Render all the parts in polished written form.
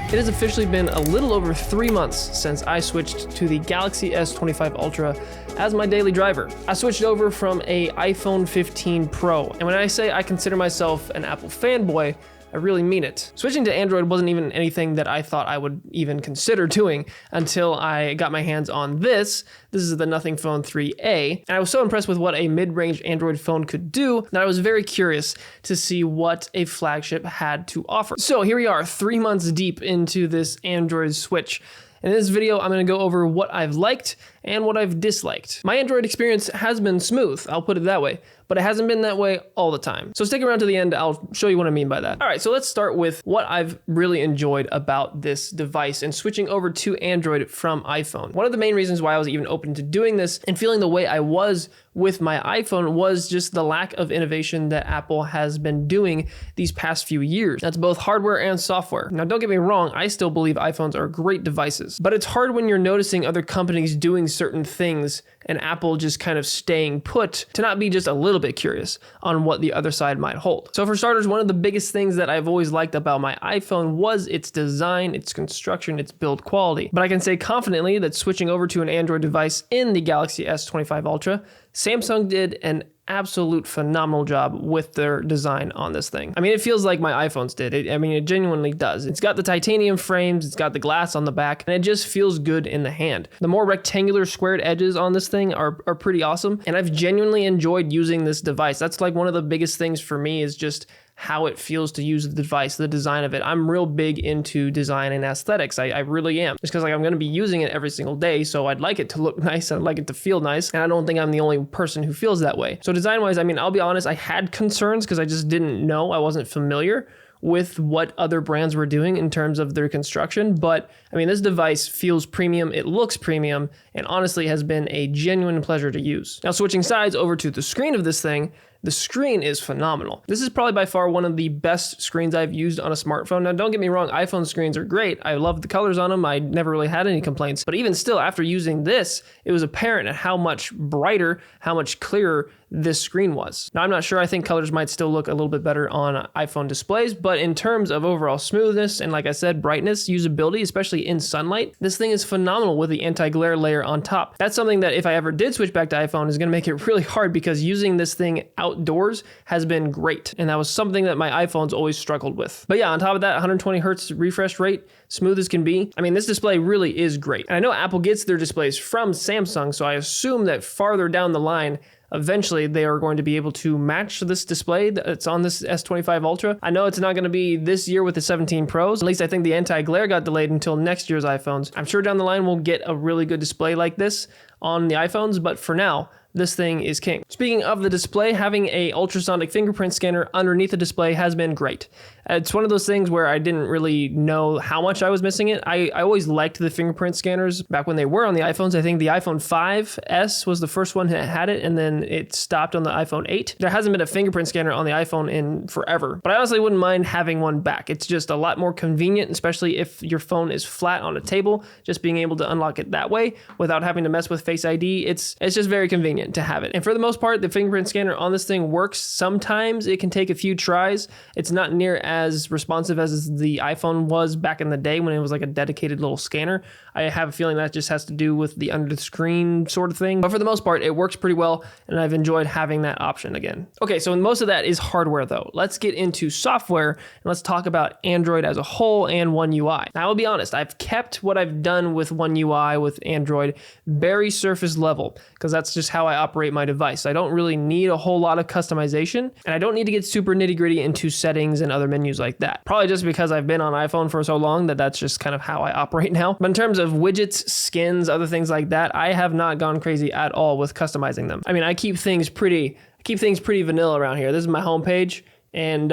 It has officially been a little over 3 months since I switched to the Galaxy S25 Ultra as my daily driver. I switched over from a iPhone 15 Pro, and when I say I consider myself an Apple fanboy, I really mean it. Switching to Android wasn't even anything that I thought I would even consider doing until I got my hands on this. This is the Nothing Phone 3A, and I was so impressed with what a mid-range Android phone could do that I was very curious to see what a flagship had to offer. So here we are, 3 months deep into this Android switch. In this video, I'm going to go over what I've liked and what I've disliked. My Android experience has been smooth, I'll put it that way, but it hasn't been that way all the time. So stick around to the end, I'll show you what I mean by that. All right, so let's start with what I've really enjoyed about this device and switching over to Android from iPhone. One of the main reasons why I was even open to doing this and feeling the way I was with my iPhone was just the lack of innovation that Apple has been doing these past few years. That's both hardware and software. Now, don't get me wrong, I still believe iPhones are great devices, but it's hard when you're noticing other companies doing certain things and Apple just kind of staying put to not be just a little bit curious on what the other side might hold. So for starters, one of the biggest things that I've always liked about my iPhone was its design, its construction, its build quality. But I can say confidently that switching over to an Android device in the Galaxy S25 Ultra, Samsung did an absolute phenomenal job with their design on this thing. I mean, it feels like my iPhones did. It genuinely does. It's got the titanium frames, it's got the glass on the back, and it just feels good in the hand. The more rectangular squared edges on this thing are pretty awesome, and I've genuinely enjoyed using this device. That's like one of the biggest things for me is just how it feels to use the device, the design of it. I'm real big into design and aesthetics. I really am. Just because I'm going to be using it every single day, so I'd like it to look nice, I'd like it to feel nice, and I don't think I'm the only person who feels that way. So design-wise, I mean, I'll be honest, I had concerns because I just didn't know, I wasn't familiar with what other brands were doing in terms of their construction. But I mean, this device feels premium, it looks premium, and honestly has been a genuine pleasure to use. Now, switching sides over to the screen of this thing, the screen is phenomenal. This is probably by far one of the best screens I've used on a smartphone. Now, don't get me wrong, iPhone screens are great. I love the colors on them. I never really had any complaints. But even still, after using this, it was apparent at how much brighter, how much clearer this screen was. Now, I'm not sure. I think colors might still look a little bit better on iPhone displays, but in terms of overall smoothness and, like I said, brightness, usability, especially in sunlight, this thing is phenomenal with the anti-glare layer on top. That's something that if I ever did switch back to iPhone is going to make it really hard because using this thing outdoors has been great. And that was something that my iPhones always struggled with. But yeah, on top of that, 120 hertz refresh rate, smooth as can be. I mean, this display really is great. And I know Apple gets their displays from Samsung, so I assume that farther down the line, eventually they are going to be able to match this display that's on this S25 Ultra. I know it's not going to be this year with the 17 Pros. At least I think the anti-glare got delayed until next year's iPhones. I'm sure down the line we'll get a really good display like this on the iPhones, but for now, this thing is king. Speaking of the display, having a ultrasonic fingerprint scanner underneath the display has been great. It's one of those things where I didn't really know how much I was missing it. I always liked the fingerprint scanners back when they were on the iPhones. I think the iPhone 5S was the first one that had it, and then it stopped on the iPhone 8. There hasn't been a fingerprint scanner on the iPhone in forever, but I honestly wouldn't mind having one back. It's just a lot more convenient, especially if your phone is flat on a table, just being able to unlock it that way without having to mess with Face ID. It's just very convenient to have it. And for the most part, the fingerprint scanner on this thing works. Sometimes it can take a few tries. It's not near as responsive as the iPhone was back in the day when it was like a dedicated little scanner. I have a feeling that just has to do with the under the screen sort of thing. But for the most part, it works pretty well, and I've enjoyed having that option again. Okay, so most of that is hardware though. Let's get into software and let's talk about Android as a whole and One UI. Now, I will be honest, I've kept what I've done with One UI with Android very surface level because that's just how I operate my device. I don't really need a whole lot of customization, and I don't need to get super nitty-gritty into settings and other menus like that. Probably just because I've been on iPhone for so long that that's just kind of how I operate now. But in terms of widgets, skins, other things like that, I have not gone crazy at all with customizing them. I mean, I keep things pretty vanilla around here. This is my homepage, and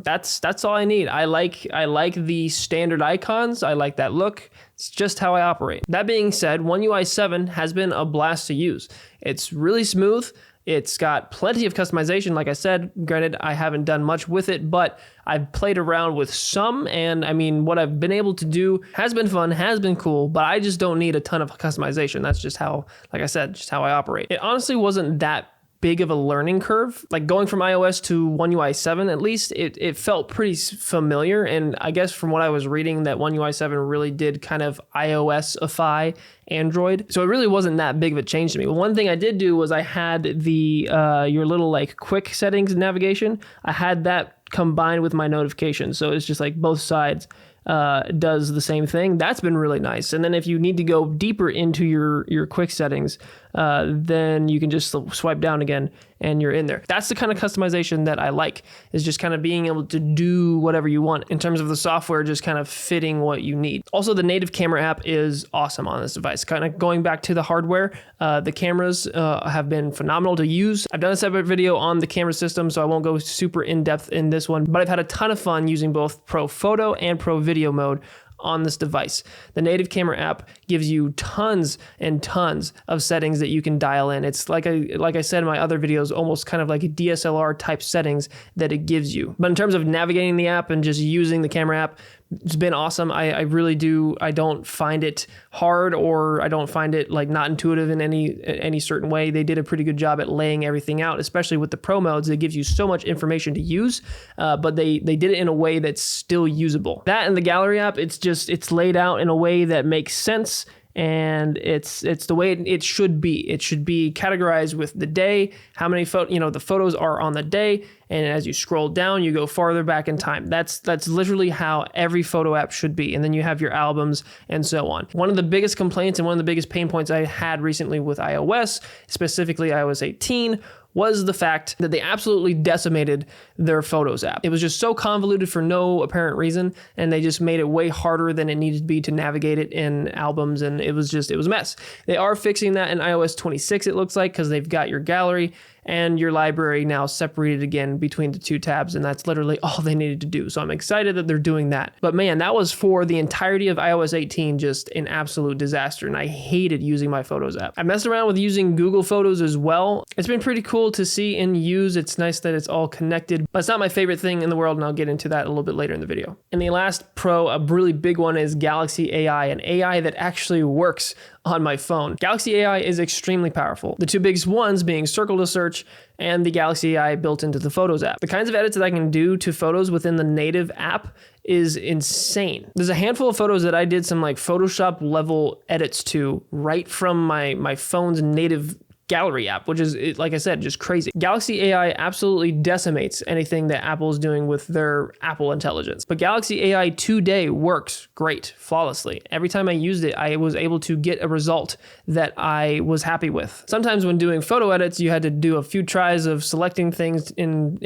that's all I need. I like the standard icons. I like that look. It's just how I operate. That being said, One UI 7 has been a blast to use. It's really smooth. It's got plenty of customization. Like I said, granted, I haven't done much with it, but I've played around with some, and I mean, what I've been able to do has been fun, has been cool, but I just don't need a ton of customization. That's just how, like I said, just how I operate. It honestly wasn't that big of a learning curve. Like going from iOS to One UI 7, at least, it felt pretty familiar. And I guess from what I was reading, that One UI 7 really did kind of iOS-ify Android. So it really wasn't that big of a change to me. But one thing I did do was I had the your little like quick settings navigation. I had that combined with my notifications. So it's just like both sides does the same thing. That's been really nice. And then if you need to go deeper into your quick settings, then you can just swipe down again and you're in there. That's the kind of customization that I like, is just kind of being able to do whatever you want in terms of the software, just kind of fitting what you need. Also, the native camera app is awesome on this device. Kind of going back to the hardware, the cameras have been phenomenal to use. I've done a separate video on the camera system, so I won't go super in depth in this one, but I've had a ton of fun using both Pro Photo and Pro Video mode on this device. The native camera app gives you tons and tons of settings that you can dial in. It's like I said in my other videos, almost kind of like a DSLR type settings that it gives you. But in terms of navigating the app and just using the camera app, it's been awesome. I really do. I don't find it hard, or I don't find it like not intuitive in any certain way. They did a pretty good job at laying everything out, especially with the Pro modes. It gives you so much information to use, but they did it in a way that's still usable. That and the gallery app, it's laid out in a way that makes sense. And it's the way it should be. It should be categorized with the day, how many the photos are on the day, and as you scroll down, you go farther back in time. That's literally how every photo app should be. And then you have your albums and so on. One of the biggest complaints and one of the biggest pain points I had recently with iOS, specifically iOS 18, was the fact that they absolutely decimated their Photos app. It was just so convoluted for no apparent reason, and they just made it way harder than it needed to be to navigate it in albums, and it was a mess. They are fixing that in iOS 26, it looks like, because they've got your gallery and your library now separated again between the two tabs, and that's literally all they needed to do. So I'm excited that they're doing that. But man, that was for the entirety of iOS 18 just an absolute disaster, and I hated using my Photos app. I messed around with using Google Photos as well. It's been pretty cool to see and use. It's nice that it's all connected, but it's not my favorite thing in the world, and I'll get into that a little bit later in the video. And the last pro, a really big one, is Galaxy AI, an AI that actually works on my phone. Galaxy AI is extremely powerful. The two biggest ones being Circle to Search and the Galaxy AI built into the Photos app. The kinds of edits that I can do to photos within the native app is insane. There's a handful of photos that I did some like Photoshop level edits to right from my phone's native gallery app, which is, like I said, just crazy. Galaxy AI absolutely decimates anything that Apple is doing with their Apple Intelligence. But Galaxy AI today works great, flawlessly. Every time I used it, I was able to get a result that I was happy with. Sometimes when doing photo edits, you had to do a few tries of selecting things and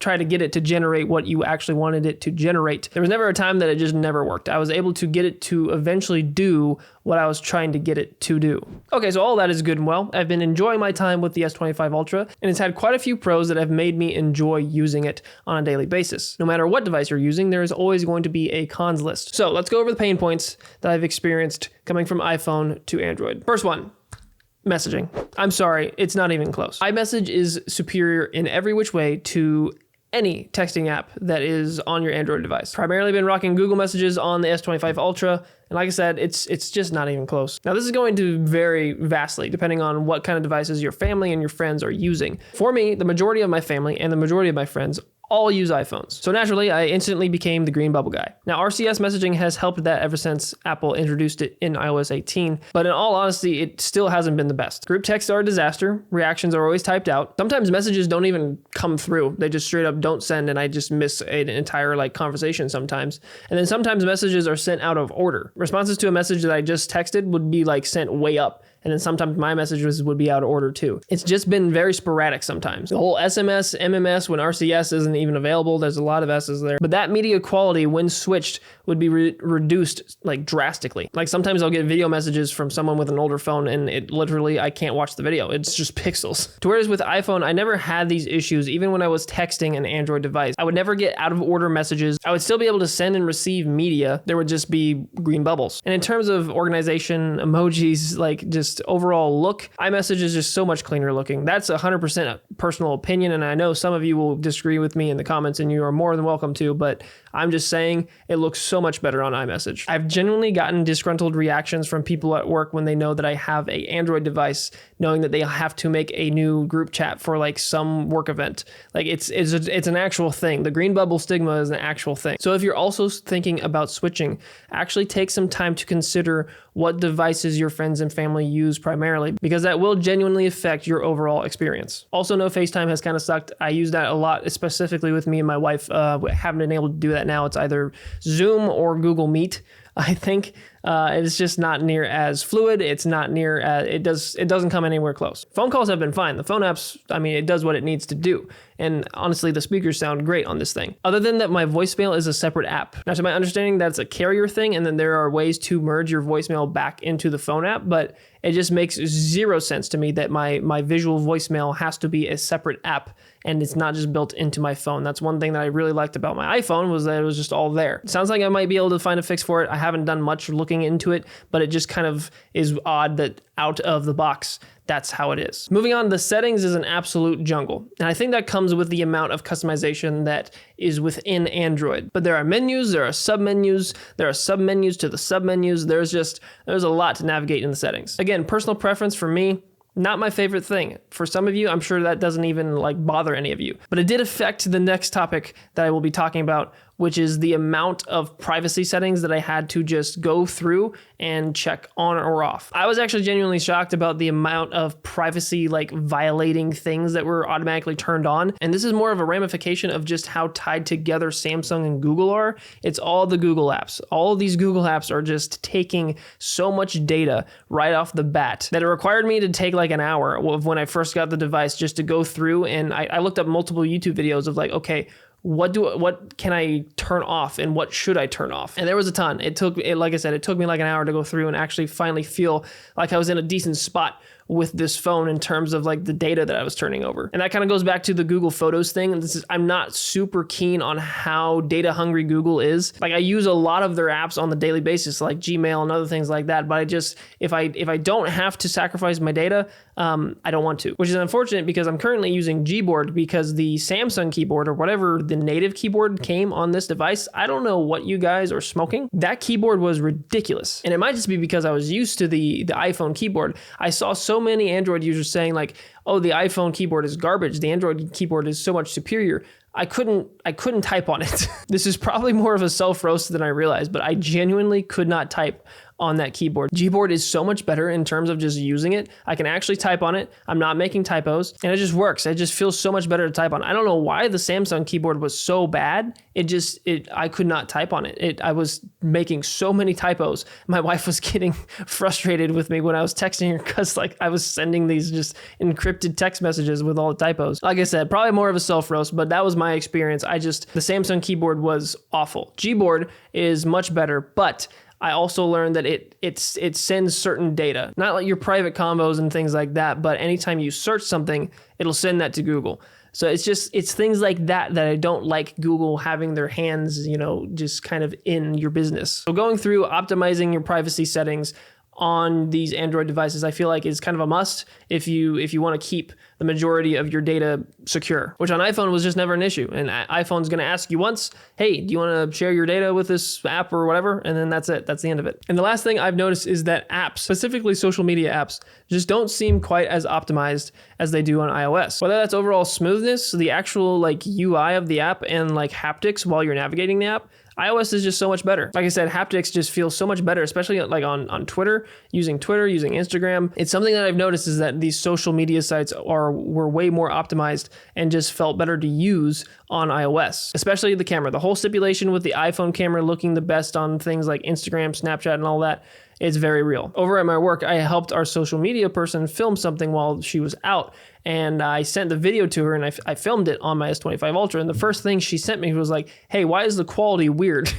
try to get it to generate what you actually wanted it to generate. There was never a time that it just never worked. I was able to get it to eventually do what I was trying to get it to do. Okay, so all that is good and well. I've been enjoying my time with the S25 Ultra, and it's had quite a few pros that have made me enjoy using it on a daily basis. No matter what device you're using, there is always going to be a cons list. So let's go over the pain points that I've experienced coming from iPhone to Android. First one, messaging. I'm sorry, it's not even close. iMessage is superior in every which way to any texting app that is on your Android device. Primarily been rocking Google Messages on the S25 Ultra, and like I said, it's just not even close. Now, this is going to vary vastly depending on what kind of devices your family and your friends are using. For me, the majority of my family and the majority of my friends all use iPhones. So naturally, I instantly became the green bubble guy. Now, RCS messaging has helped that ever since Apple introduced it in iOS 18, but in all honesty, it still hasn't been the best. Group texts are a disaster. Reactions are always typed out. Sometimes messages don't even come through. They just straight up don't send, and I just miss an entire conversation sometimes. And then sometimes messages are sent out of order. Responses to a message that I just texted would be sent way up. And then sometimes my messages would be out of order too. It's just been very sporadic sometimes. The whole SMS, MMS, when RCS isn't even available, there's a lot of S's there. But that media quality, when switched, would be reduced drastically. Sometimes I'll get video messages from someone with an older phone and it literally, I can't watch the video. It's just pixels. To whereas with iPhone, I never had these issues even when I was texting an Android device. I would never get out of order messages. I would still be able to send and receive media. There would just be green bubbles. And in terms of organization, emojis, just just overall look, iMessage is just so much cleaner looking. That's 100% a personal opinion, and I know some of you will disagree with me in the comments, and you are more than welcome to, but I'm just saying it looks so much better on iMessage. I've genuinely gotten disgruntled reactions from people at work when they know that I have an Android device, knowing that they have to make a new group chat for like some work event. Like it's an actual thing. The green bubble stigma is an actual thing. So if you're also thinking about switching, actually take some time to consider what devices your friends and family use primarily, because that will genuinely affect your overall experience. Also, no FaceTime has kind of sucked. I use that a lot, specifically with me and my wife. Haven't been able to do that now. It's either Zoom or Google Meet. I think it's just not near as fluid. It's not near as, it doesn't come anywhere close. Phone calls have been fine. The phone apps, I mean, it does what it needs to do. And honestly, the speakers sound great on this thing. Other than that, my voicemail is a separate app. Now, to my understanding, that's a carrier thing, and then there are ways to merge your voicemail back into the phone app, but it just makes zero sense to me that my visual voicemail has to be a separate app and it's not just built into my phone. That's one thing that I really liked about my iPhone, was that it was just all there. It sounds like I might be able to find a fix for it. I haven't done much looking into it, but it just kind of is odd that out of the box, that's how it is. Moving on, the settings is an absolute jungle. And I think that comes with the amount of customization that is within Android. But there are menus, there are submenus, there are submenus to the submenus. There's a lot to navigate in the settings. Again, personal preference for me, not my favorite thing. For some of you, I'm sure that doesn't even like bother any of you. But it did affect the next topic that I will be talking about, which is the amount of privacy settings that I had to just go through and check on or off. I was actually genuinely shocked about the amount of privacy like violating things that were automatically turned on. And this is more of a ramification of just how tied together Samsung and Google are. It's all the Google apps. All of these Google apps are just taking so much data right off the bat that it required me to take like an hour of when I first got the device just to go through. And I looked up multiple YouTube videos of like, okay, what can I turn off and what should I turn off? And there was a ton. Like I said, it took me like an hour to go through and actually finally feel like I was in a decent spot with this phone in terms of like the data that I was turning over. And that kind of goes back to the Google Photos thing. I'm not super keen on how data hungry Google is. Like I use a lot of their apps on the daily basis, like Gmail and other things like that. But if I don't have to sacrifice my data, I don't want to, which is unfortunate because I'm currently using Gboard because the Samsung keyboard or whatever the native keyboard came on this device. I don't know what you guys are smoking. That keyboard was ridiculous. And it might just be because I was used to the iPhone keyboard. I saw so many Android users saying like, oh, the iPhone keyboard is garbage. The Android keyboard is so much superior. I couldn't type on it. This is probably more of a self-roast than I realized, but I genuinely could not type on that keyboard. Gboard is so much better in terms of just using it. I can actually type on it. I'm not making typos and it just works. It just feels so much better to type on. I don't know why the Samsung keyboard was so bad. I could not type on it. I was making so many typos. My wife was getting frustrated with me when I was texting her because like I was sending these just encrypted text messages with all the typos. Like I said, probably more of a self-roast, but that was my experience. The Samsung keyboard was awful. Gboard is much better, but I also learned that it sends certain data, not like your private combos and things like that, but anytime you search something, it'll send that to Google. So it's things like that I don't like Google having their hands, just kind of in your business. So going through optimizing your privacy settings on these Android devices, I feel like is kind of a must if you want to keep the majority of your data secure, which on iPhone was just never an issue. And iPhone's going to ask you once, hey, do you want to share your data with this app or whatever? And then that's it. That's the end of it. And the last thing I've noticed is that apps, specifically social media apps, just don't seem quite as optimized as they do on iOS. Whether that's overall smoothness, the actual like UI of the app, and like haptics while you're navigating the app, iOS is just so much better. Like I said, haptics just feel so much better, especially like on Twitter, using Instagram. It's something that I've noticed is that these social media sites were way more optimized and just felt better to use on iOS, especially the camera. The whole stipulation with the iPhone camera looking the best on things like Instagram, Snapchat, and all that, it's very real. Over at my work, I helped our social media person film something while she was out, and I sent the video to her, and I filmed it on my S25 Ultra, and the first thing she sent me was like, hey, why is the quality weird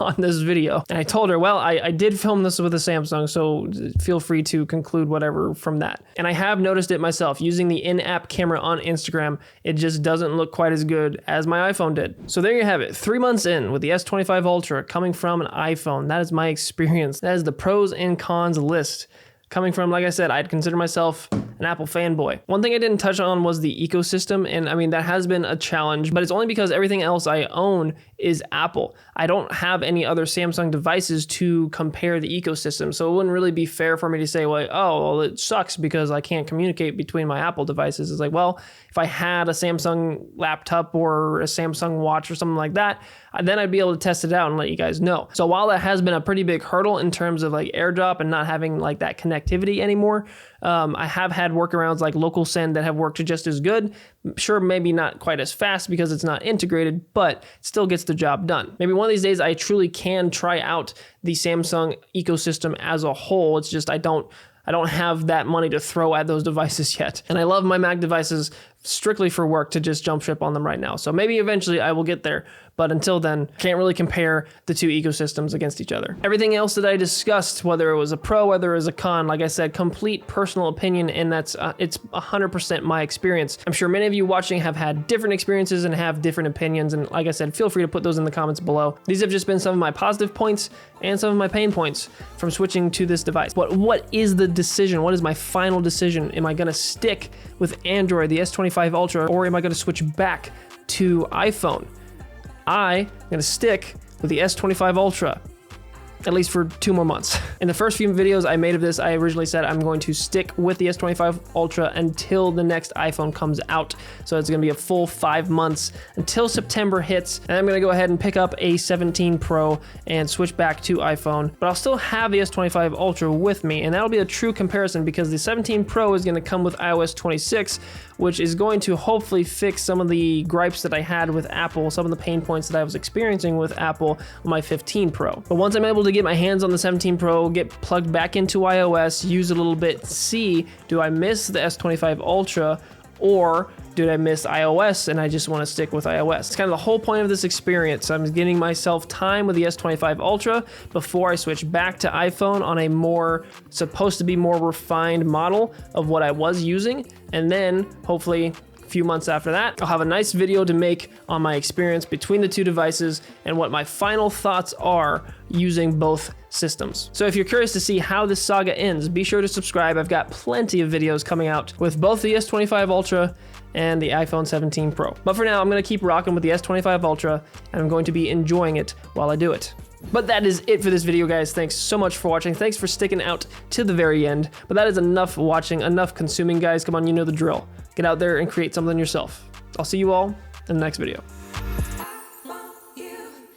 on this video? And I told her, well, I did film this with a Samsung, so feel free to conclude whatever from that. And I have noticed it myself. Using the in-app camera on Instagram, it just doesn't look quite as good as my iPhone did. So there you have it. 3 months in with the S25 Ultra coming from an iPhone. That is my experience. That is the pros and cons list coming from, like I said, I'd consider myself an Apple fanboy. One thing I didn't touch on was the ecosystem, and I mean, that has been a challenge, but it's only because everything else I own is Apple. I don't have any other Samsung devices to compare the ecosystem, so it wouldn't really be fair for me to say, like, oh, well, it sucks because I can't communicate between my Apple devices. It's like, well, if I had a Samsung laptop or a Samsung watch or something like that, then I'd be able to test it out and let you guys know. So while that has been a pretty big hurdle in terms of like AirDrop and not having like that connectivity anymore, I have had workarounds like local send that have worked just as good. Sure, maybe not quite as fast because it's not integrated, but it still gets the job done. Maybe one of these days I truly can try out the Samsung ecosystem as a whole. It's just I don't have that money to throw at those devices yet. And I love my Mac devices strictly for work to just jump ship on them right now. So maybe eventually I will get there. But until then, can't really compare the two ecosystems against each other. Everything else that I discussed, whether it was a pro, whether it was a con, like I said, complete personal opinion, and it's 100% my experience. I'm sure many of you watching have had different experiences and have different opinions, and like I said, feel free to put those in the comments below. These have just been some of my positive points and some of my pain points from switching to this device. But what is the decision? What is my final decision? Am I gonna stick with Android, the S25 Ultra, or am I gonna switch back to iPhone? I'm gonna stick with the S25 Ultra, at least for 2 more months. In the first few videos I made of this, I originally said I'm going to stick with the S25 Ultra until the next iPhone comes out. So it's gonna be a full 5 months until September hits, and I'm gonna go ahead and pick up a 17 Pro and switch back to iPhone. But I'll still have the S25 Ultra with me, and that'll be a true comparison because the 17 Pro is gonna come with iOS 26, which is going to hopefully fix some of the gripes that I had with Apple, some of the pain points that I was experiencing with Apple on my 15 Pro. But once I'm able to get my hands on the 17 Pro, get plugged back into iOS, use it a little bit, see, do I miss the S25 Ultra or did I miss iOS and I just want to stick with iOS? It's kind of the whole point of this experience. I'm getting myself time with the S25 Ultra before I switch back to iPhone on a supposed to be more refined model of what I was using. And then hopefully a few months after that, I'll have a nice video to make on my experience between the two devices and what my final thoughts are using both systems. So if you're curious to see how this saga ends, be sure to subscribe. I've got plenty of videos coming out with both the S25 Ultra and the iPhone 17 Pro. But for now, I'm gonna keep rocking with the S25 Ultra, and I'm going to be enjoying it while I do it. But that is it for this video, guys. Thanks so much for watching. Thanks for sticking out to the very end. But that is enough watching, enough consuming, guys. Come on, you know the drill. Get out there and create something yourself. I'll see you all in the next video.